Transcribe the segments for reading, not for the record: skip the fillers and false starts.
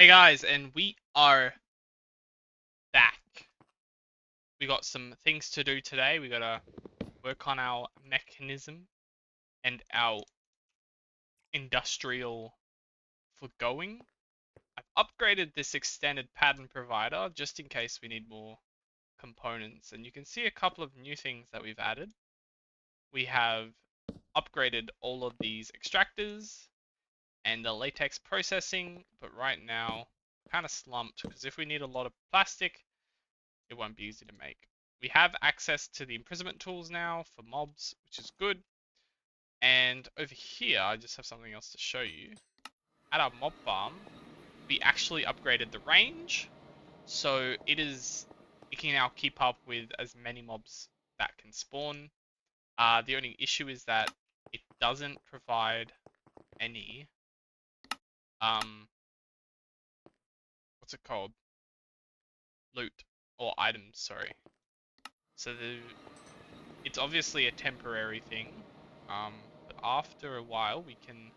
Hey guys, and we are back. We got some things to do today. We gotta work on our mechanism and our industrial foregoing. I've upgraded this extended pattern provider just in case we need more components. And you can see a couple of new things that we've added. We have upgraded all of these extractors and the latex processing, but right now kind of slumped because if we need a lot of plastic, it won't be easy to make. We have access to the imprisonment tools now for mobs, which is good. And over here, I just have something else to show you. At our mob farm, we actually upgraded the range, so it can now keep up with as many mobs that can spawn. The only issue is that it doesn't provide any what's it called? Loot or items, sorry. So it's obviously a temporary thing, but after a while we can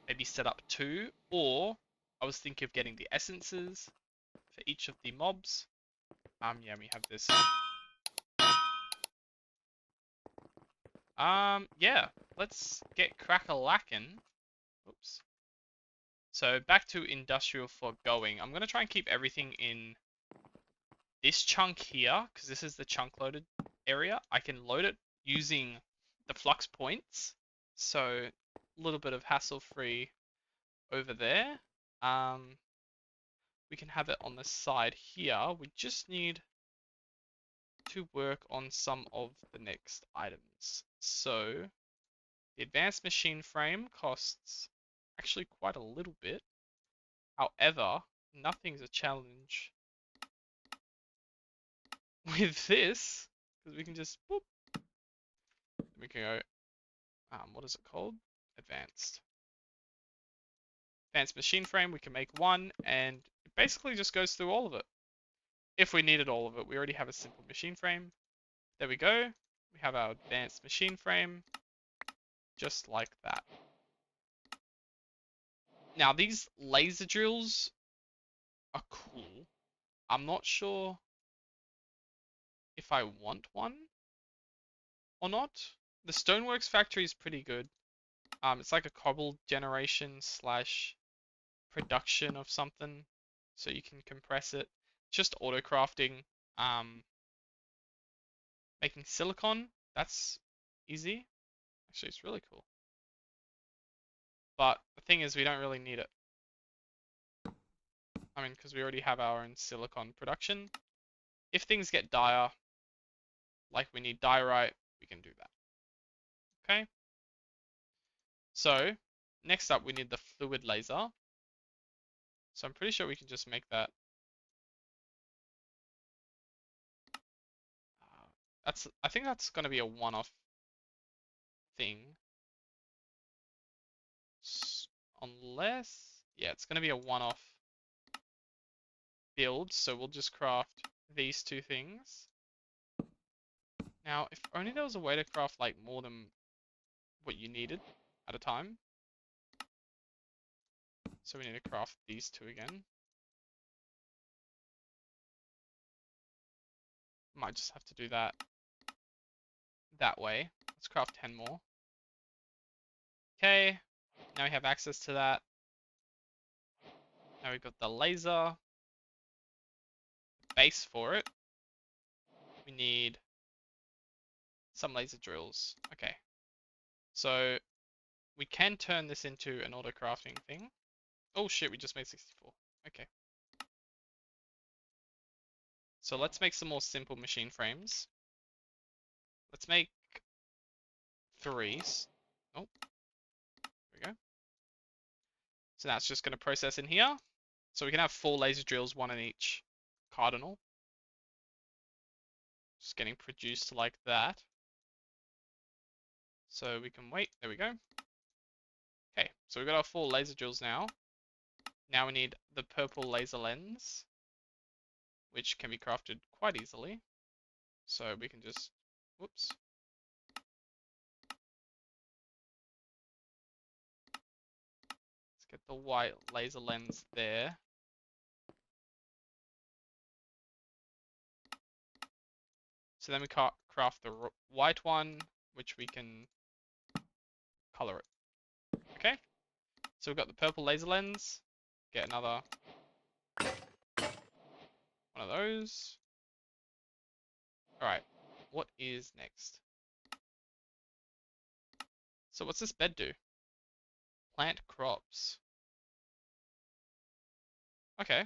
maybe set up two, or I was thinking of getting the essences for each of the mobs. Yeah, we have this. Yeah, let's get crack-a-lackin'. Oops. So back to industrial foregoing. I'm gonna try and keep everything in this chunk here, because this is the chunk loaded area. I can load it using the flux points, so a little bit of hassle-free over there. We can have it on the side here. We just need to work on some of the next items. So the advanced machine frame costs actually quite a little bit. However, nothing's a challenge with this because we can just boop. We can go. What is it called? Advanced. Advanced machine frame. We can make one, and it basically just goes through all of it. If we needed all of it, we already have a simple machine frame. There we go. We have our advanced machine frame, just like that. Now these laser drills are cool. I'm not sure if I want one or not. The Stoneworks factory is pretty good. It's like a cobble generation slash production of something, so you can compress it. Just auto crafting. Making silicon, that's easy. Actually, it's really cool. But the thing is, we don't really need it. I mean, because we already have our own silicon production. If things get dire, like we need diorite, we can do that. Okay? So, next up we need the fluid laser. So I'm pretty sure we can just make that. I think that's going to be a one-off thing. Unless, yeah, it's going to be a one-off build. So we'll just craft these two things. Now, if only there was a way to craft like more than what you needed at a time. So we need to craft these two again. Might just have to do that way. Let's craft 10 more. Okay, now we have access to that. Now we've got the laser base for it. We need some laser drills. Okay, so we can turn this into an auto crafting thing. Oh shit, we just made 64. Okay. So let's make some more simple machine frames. Let's make 3. Oh, there we go. So that's just going to process in here. So we can have 4 laser drills, 1 in each cardinal. Just getting produced like that. So we can wait. There we go. Okay, so we've got our 4 laser drills now. Now we need the purple laser lens, which can be crafted quite easily. So we can just, whoops. Let's get the white laser lens there. So then we craft the white one, which we can color it. Okay. So we've got the purple laser lens. Get another one of those. All right. What is next? So what's this bed do? Plant crops. Okay.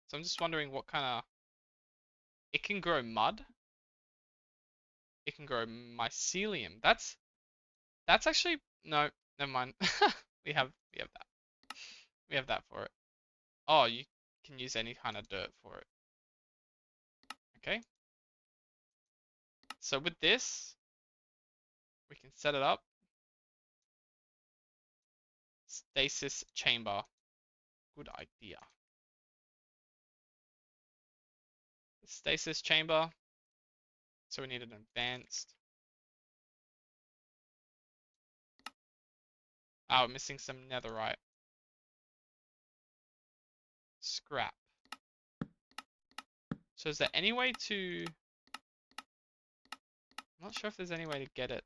So I'm just wondering what kind of... It can grow mud. It can grow mycelium. That's actually... No, never mind. we have that. We have that for it. Oh, you can use any kind of dirt for it. Okay. So with this, we can set it up. Stasis chamber. Good idea. Stasis chamber. So we need an advanced. Oh, we're missing some netherite. Scrap. So is there any way to... I'm not sure if there's any way to get it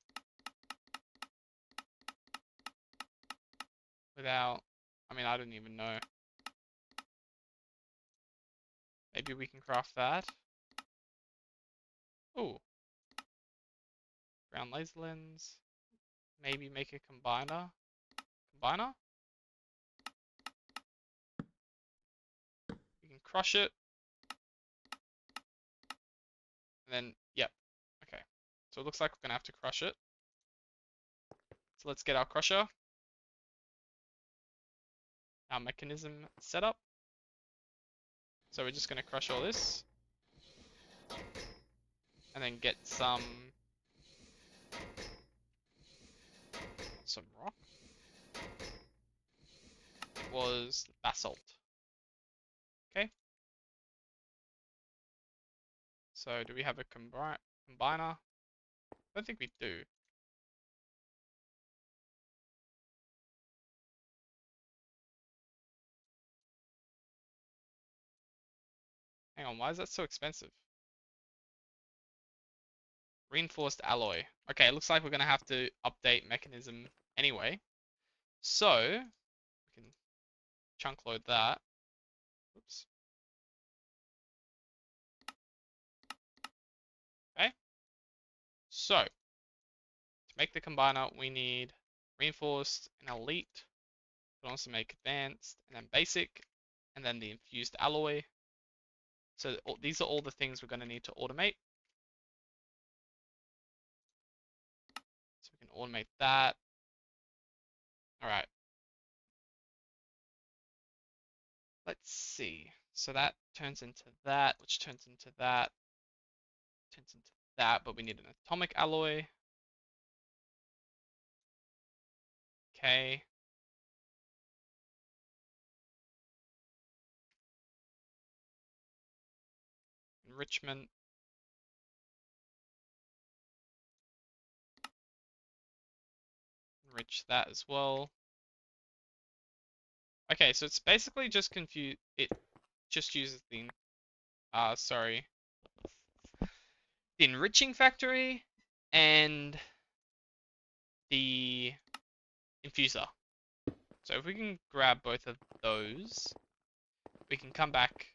without... I mean, I don't even know. Maybe we can craft that. Ooh. Ground laser lens. Maybe make a combiner. Combiner? We can crush it. And then, yep. Okay. So it looks like we're going to have to crush it. So let's get our crusher. Our mechanism set up. So we're just going to crush all this. And then get some rock. It was basalt. Okay. So do we have a combiner? I don't think we do. Hang on, why is that so expensive? Reinforced alloy. Okay, it looks like we're going to have to update mechanism anyway. So, we can chunk load that. Oops. Okay. So, to make the combiner, we need reinforced and elite. We can also make advanced and then basic and then the infused alloy. So these are all the things we're going to need to automate. So we can automate that. All right. Let's see. So that turns into that, which turns into that, turns into that, but we need an atomic alloy. Okay. Enrichment. Enrich that as well. Okay, so it's basically just confused. It just uses the, sorry, the enriching factory and the infuser. So if we can grab both of those, we can come back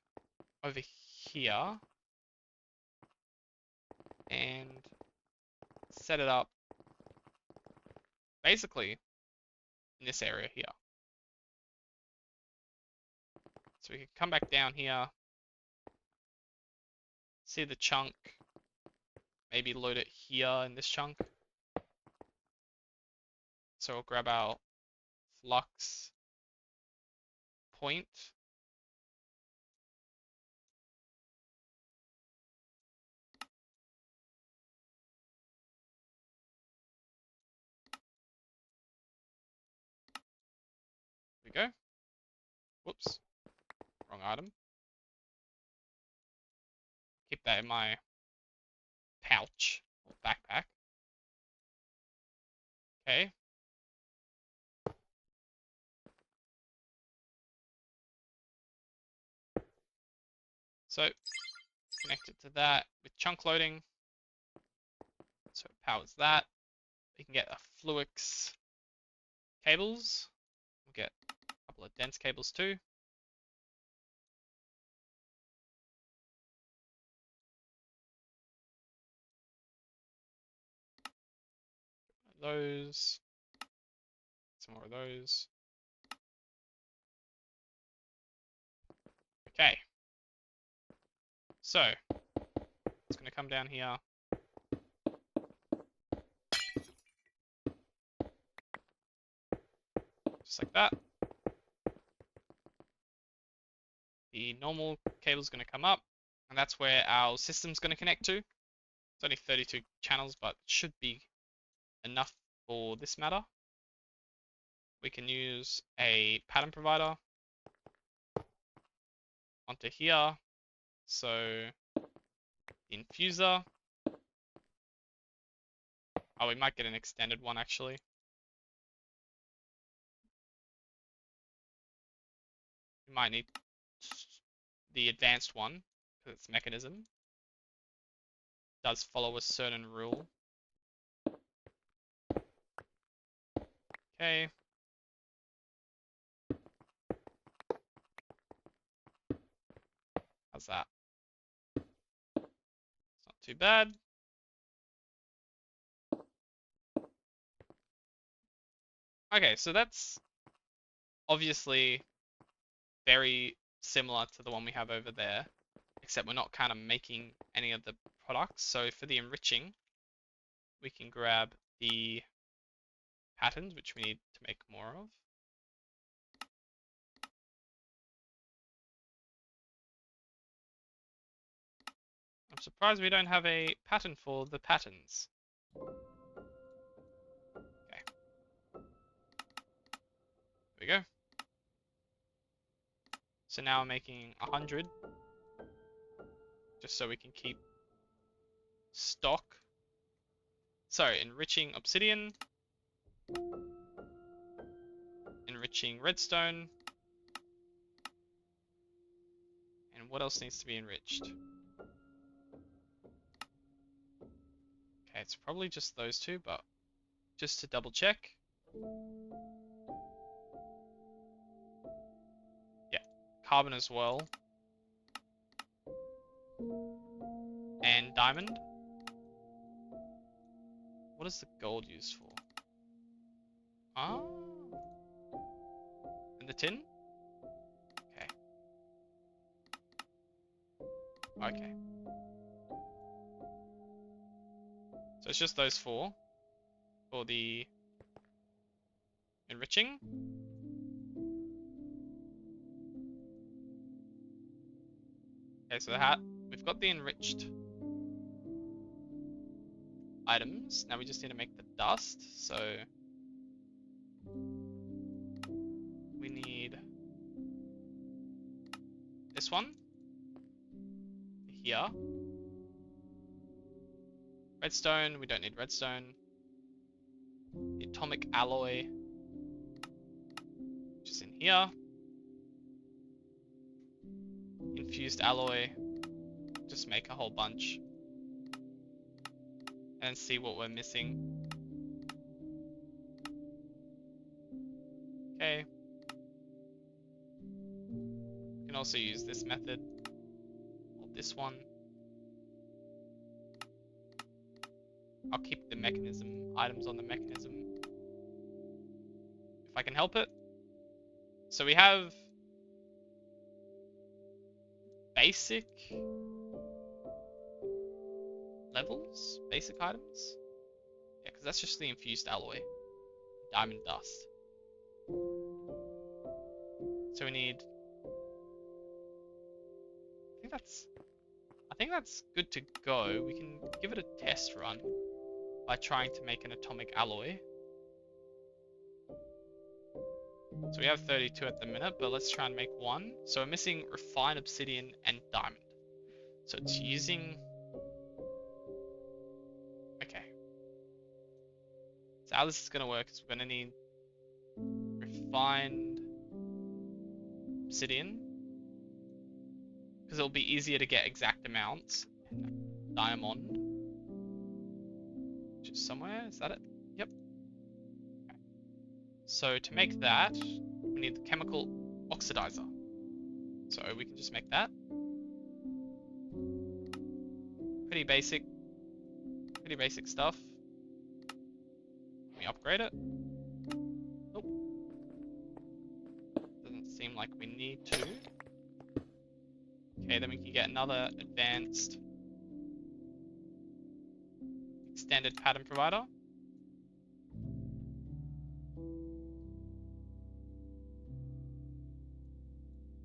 over here and set it up basically in this area here. So we can come back down here, see the chunk, maybe load it here in this chunk. So we'll grab our flux point. There we go. Whoops, wrong item. Keep that in my pouch or backpack. Okay. So Connect it to that with chunk loading. So it powers that. We can get a Fluix cables. We'll get a couple of dense cables too. Those. Some more of those. Okay. So it's going to come down here. Just like that. The normal cable is going to come up, and that's where our system's going to connect to. It's only 32 channels, but it should be enough for this matter. We can use a pattern provider onto here. So the infuser. Oh, we might get an extended one actually. We might need the advanced one because it's Mekanism. Does follow a certain rule. Okay. How's that? It's not too bad. Okay, so that's obviously very similar to the one we have over there, except we're not kind of making any of the products. So for the enriching, we can grab the patterns, which we need to make more of. I'm surprised we don't have a pattern for the patterns. Okay. There we go. So now we're making 100, just so we can keep stock. Sorry, enriching obsidian, enriching redstone, and what else needs to be enriched? Okay, it's probably just those two, but just to double check. Yeah, carbon as well. And diamond. What is the gold used for? Ah. And the tin? Okay. Okay. So it's just those four for the enriching. Okay, so we've got the enriched items. Now we just need to make the dust. So we need this one here. Redstone, we don't need redstone. The atomic alloy, which is in here. Infused alloy, just make a whole bunch. And see what we're missing. Okay. You can also use this method, or this one. I'll keep the mechanism items on the mechanism if I can help it. So we have basic levels, basic items. Yeah, because that's just the infused alloy, diamond dust. So we need. I think that's good to go. We can give it a test run by trying to make an atomic alloy. So we have 32 at the minute, but let's try and make one. So we're missing refined obsidian and diamond. So it's using. Okay. So how this is going to work is we're going to need refined obsidian, because it'll be easier to get exact amounts. Diamond, which is somewhere, is that it? Yep. Okay. So to make that, we need the chemical oxidizer. So we can just make that. Pretty basic stuff. Can we upgrade it? Nope. Doesn't seem like we need to. Okay, then we can get another advanced extended pattern provider.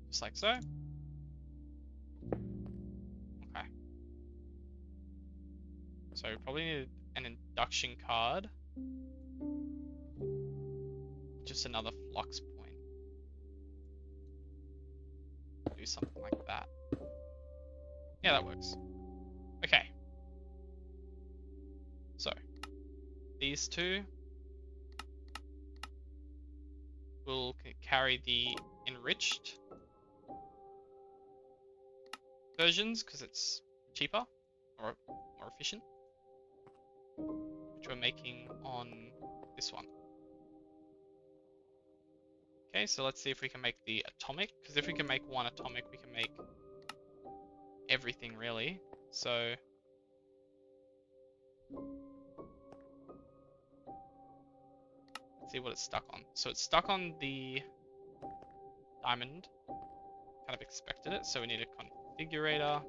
Just like so. Okay. So we probably need an induction card. Just another flux point. Do something like that. Yeah, that works. Okay. So, these two will carry the enriched versions because it's cheaper or more efficient, which we're making on this one. Okay, so let's see if we can make the atomic, because if we can make one atomic, we can make everything really. So let's see what it's stuck on. So it's stuck on the diamond. Kind of expected it, so we need a configurator. I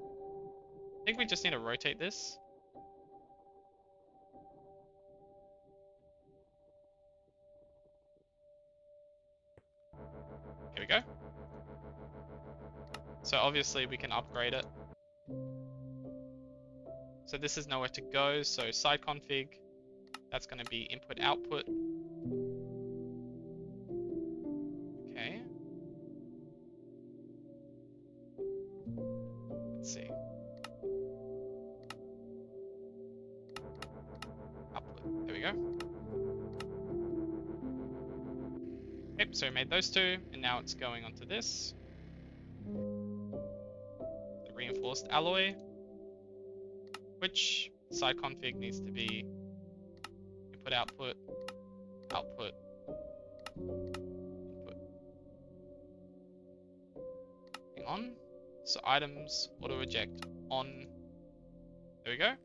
think we just need to rotate this. Here we go. So obviously we can upgrade it. So this is nowhere to go, so side config, that's going to be input output. Okay. Let's see. Output, there we go. Yep, so we made those two, and now it's going onto this. The reinforced alloy, which side config needs to be input output, output, input. Hang on. So items, auto eject on. There we go.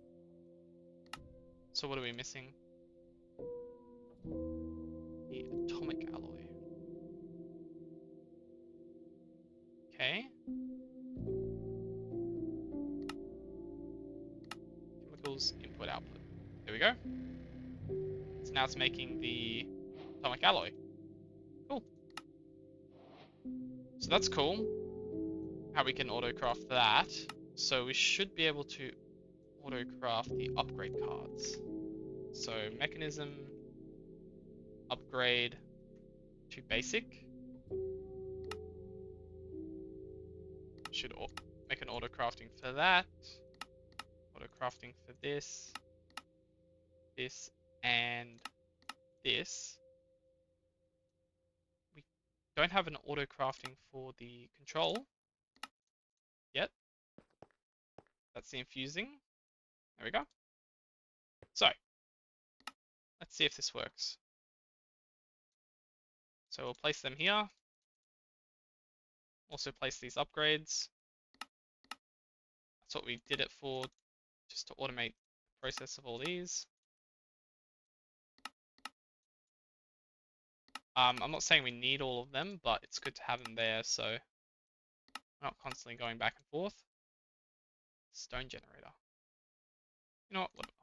So what are we missing? The atomic alloy. Okay. Chemicals, input, output. There we go. So now it's making the atomic alloy. Cool. So that's cool. How we can auto-craft that. So we should be able to auto-craft the upgrade cards. So mechanism, upgrade to basic. Should make an auto-crafting for that. Auto-crafting for this, this, and this. We don't have an auto-crafting for the control yet. That's the infusing. There we go. So, let's see if this works. So we'll place them here. Also place these upgrades. That's what we did it for, just to automate the process of all these. I'm not saying we need all of them, but it's good to have them there so we're not constantly going back and forth. Stone generator. You know what? Whatever.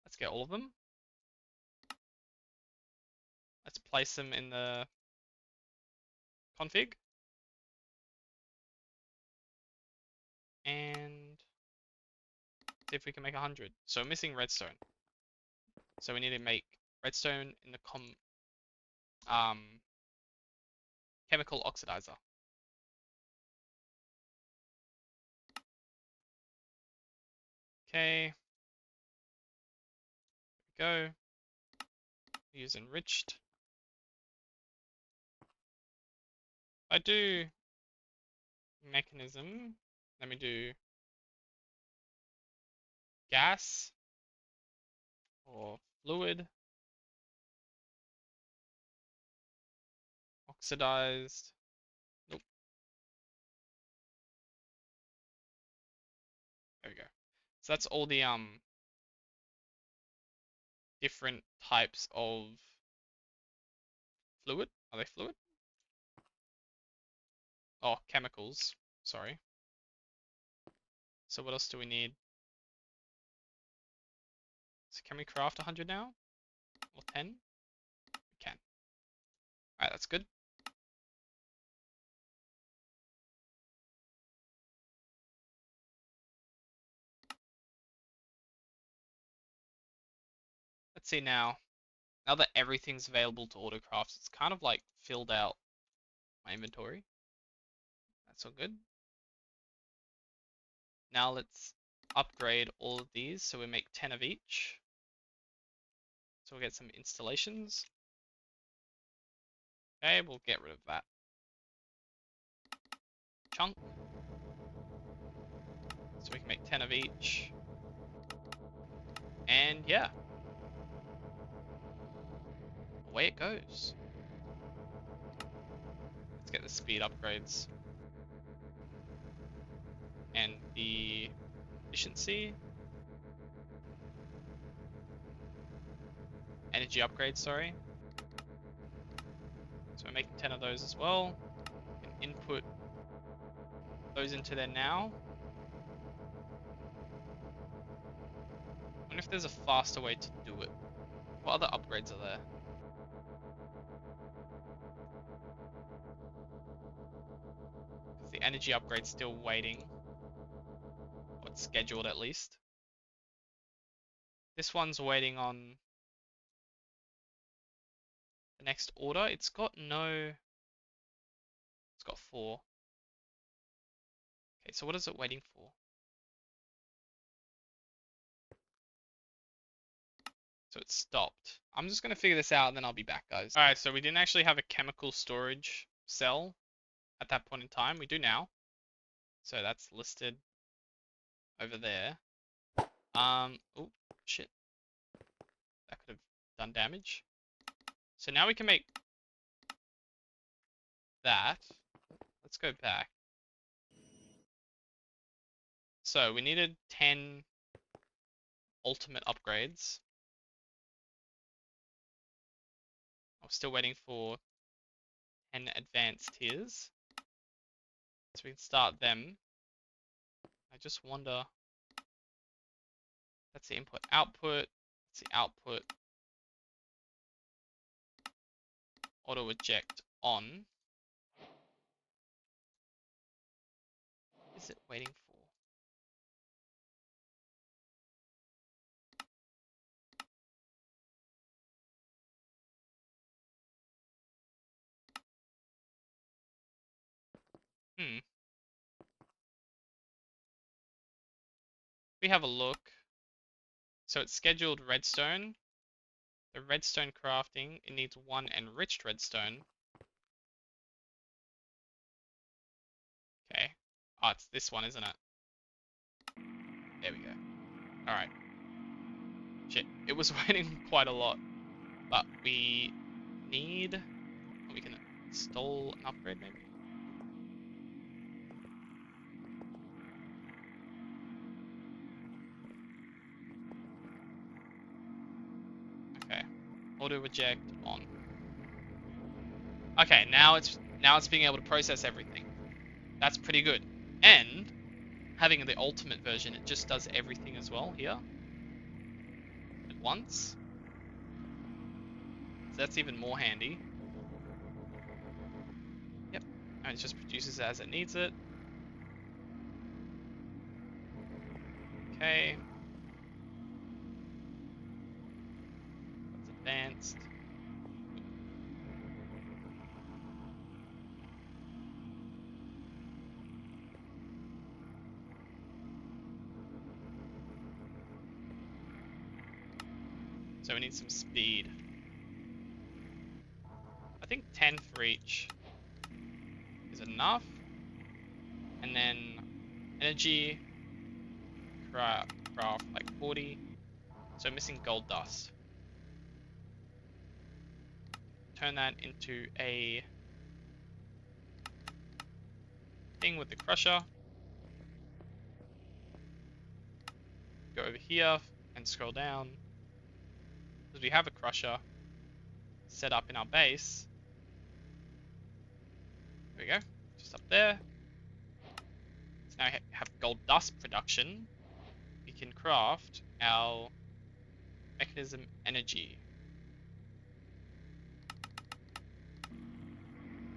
Let's get all of them. Let's place them in the config. And see if we can make 100. So we're missing redstone. So we need to make redstone in the chemical oxidizer. Okay. There we go. Use enriched. I do Mechanism. Let me do gas or fluid, oxidized. Nope. There we go. So that's all the different types of fluid. Are they fluid? Oh, chemicals. Sorry. So what else do we need? So can we craft 100 now? Or 10? We can. Alright, that's good. Let's see now. Now that everything's available to autocraft, it's kind of like filled out my inventory. That's all good. Now let's upgrade all of these so we make 10 of each. So we'll get some installations. Okay, we'll get rid of that chunk. So we can make 10 of each. And yeah, away it goes. Let's get the speed upgrades. And the efficiency. Energy upgrades, sorry. So we're making 10 of those as well. We can input those into there now. I wonder if there's a faster way to do it. What other upgrades are there? Because the energy upgrade's still waiting. Or it's scheduled at least. This one's waiting on the next order. It's got 4. Okay, so what is it waiting for? So it stopped. I'm just going to figure this out and then I'll be back, guys. Alright, so we didn't actually have a chemical storage cell at that point in time. We do now. So that's listed over there. Oh, shit. That could have done damage. So now we can make that. Let's go back. So we needed 10 ultimate upgrades. I'm still waiting for 10 advanced tiers. So we can start them. I just wonder. That's the input output. That's the output. Auto eject on. What is it waiting for? We have a look. So it's scheduled redstone. The redstone crafting, it needs 1 enriched redstone. Okay. Oh, it's this one, isn't it? There we go. Alright. Shit. It was waiting quite a lot. But we need... We can install an upgrade maybe? Okay. Auto eject on. Okay, now it's being able to process everything. That's pretty good. And having the ultimate version, it just does everything as well here at once. So that's even more handy. Yep. And it just produces it as it needs it. Okay. That's advanced. So we need some speed. I think 10 for each is enough. And then energy, craft like 40. So missing gold dust. Turn that into a thing with the crusher. Go over here and scroll down. Because we have a crusher set up in our base. There we go. Just up there. So now we have gold dust production. We can craft our mechanism energy.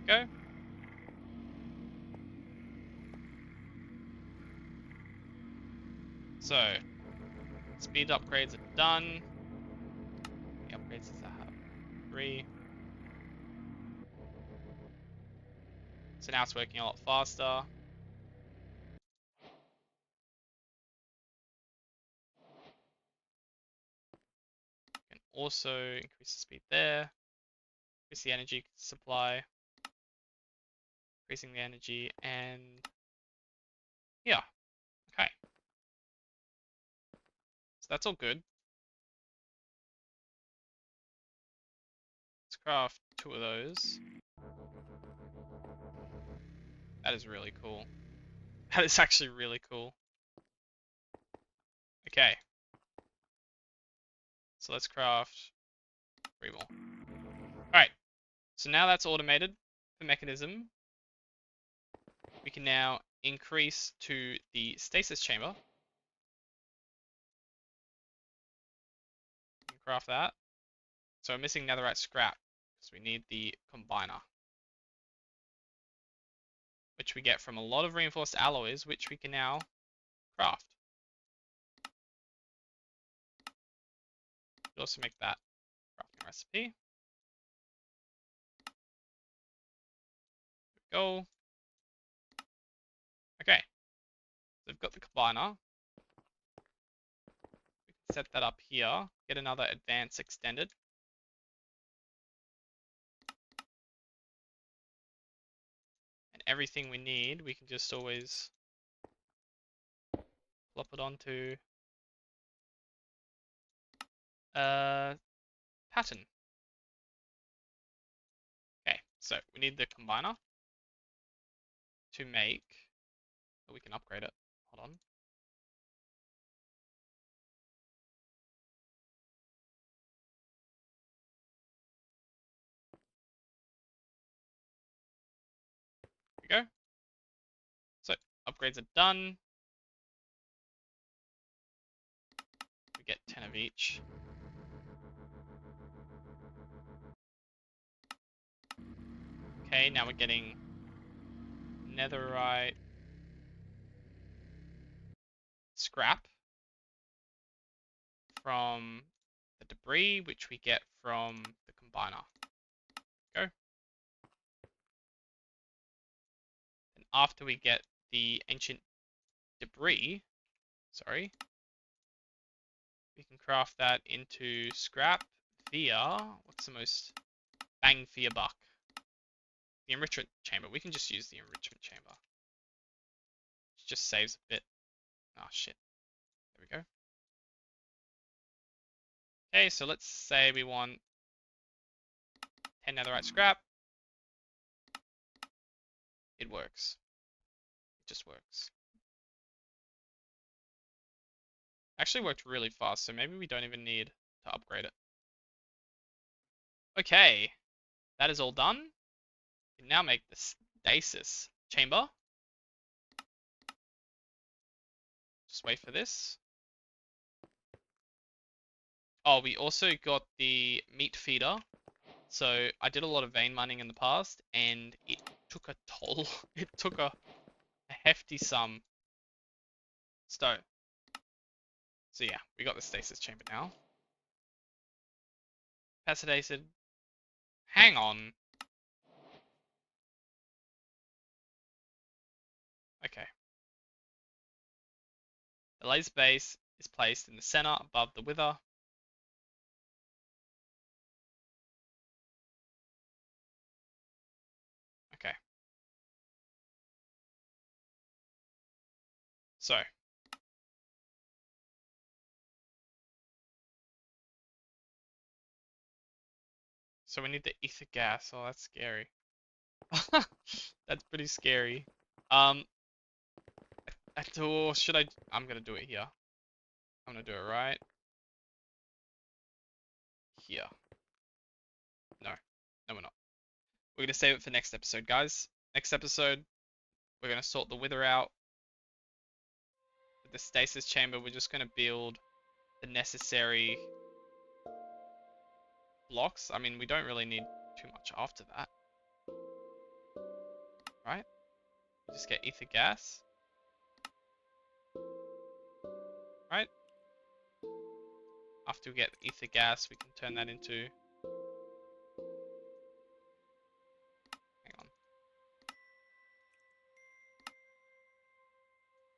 Go. So, speed upgrades are done. The upgrades I have 3. So now it's working a lot faster. Can also increase the speed there. Increase the energy supply. Increasing the energy and yeah, okay. So that's all good. Let's craft 2 of those. That is really cool. That is actually really cool. Okay. So let's craft 3 more. Alright. So now that's automated for mechanism. We can now increase to the stasis chamber. We can craft that. So we're missing netherite scrap because we need the combiner, which we get from a lot of reinforced alloys, which we can now craft. We'll also make that crafting recipe. There we go. Okay. So we've got the combiner. We can set that up here. Get another advance extended. And everything we need, we can just always plop it onto pattern. Okay, so we need the combiner to make, we can upgrade it. Hold on. There we go. So upgrades are done. We get 10 of each. Okay, now we're getting netherite scrap from the debris, which we get from the combiner. Go. And after we get the ancient debris, sorry, we can craft that into scrap via, what's the most bang for your buck? The enrichment chamber. We can just use the enrichment chamber. It just saves a bit. Oh shit. There we go. Okay, so let's say we want 10 netherite scrap. It works. It just works. Actually worked really fast, so maybe we don't even need to upgrade it. Okay, that is all done. We can now make the stasis chamber. Just wait for this. Oh, we also got the meat feeder. So I did a lot of vein mining in the past, and it took a toll. It took a hefty sum. So yeah, we got the stasis chamber now. Capacitated. Hang on. Okay. The laser base is placed in the center above the wither. Okay. So we need the ether gas. Oh, that's scary. That's pretty scary. Or should I? I'm gonna do it here. I'm gonna do it right here. No, no, we're not. We're gonna save it for next episode, guys. Next episode, we're gonna sort the wither out. With the stasis chamber, we're just gonna build the necessary blocks. I mean, we don't really need too much after that, right? We just get ether gas, right? After we get ether gas, we can turn that into, hang on,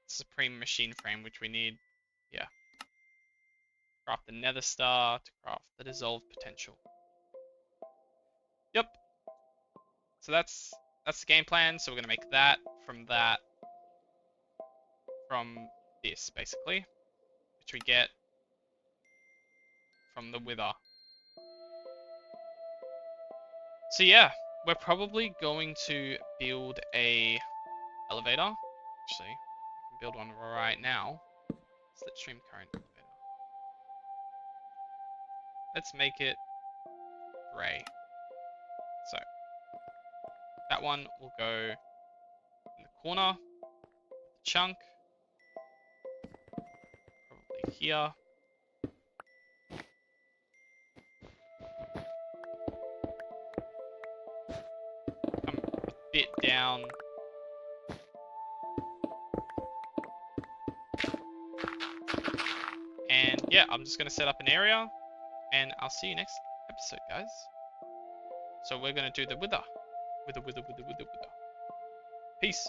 supreme machine frame, which we need, yeah. Craft the nether star to craft the dissolved potential. Yep. So that's the game plan. So we're gonna make that, from this basically, which we get from the wither. So yeah, we're probably going to build a elevator. Actually, we can build one right now. Slipstream current elevator. Let's make it gray. So that one will go in the corner, the chunk, probably here. Come a bit down. And yeah, I'm just going to set up an area, and I'll see you next episode, guys. So we're going to do the wither. Wither. Peace.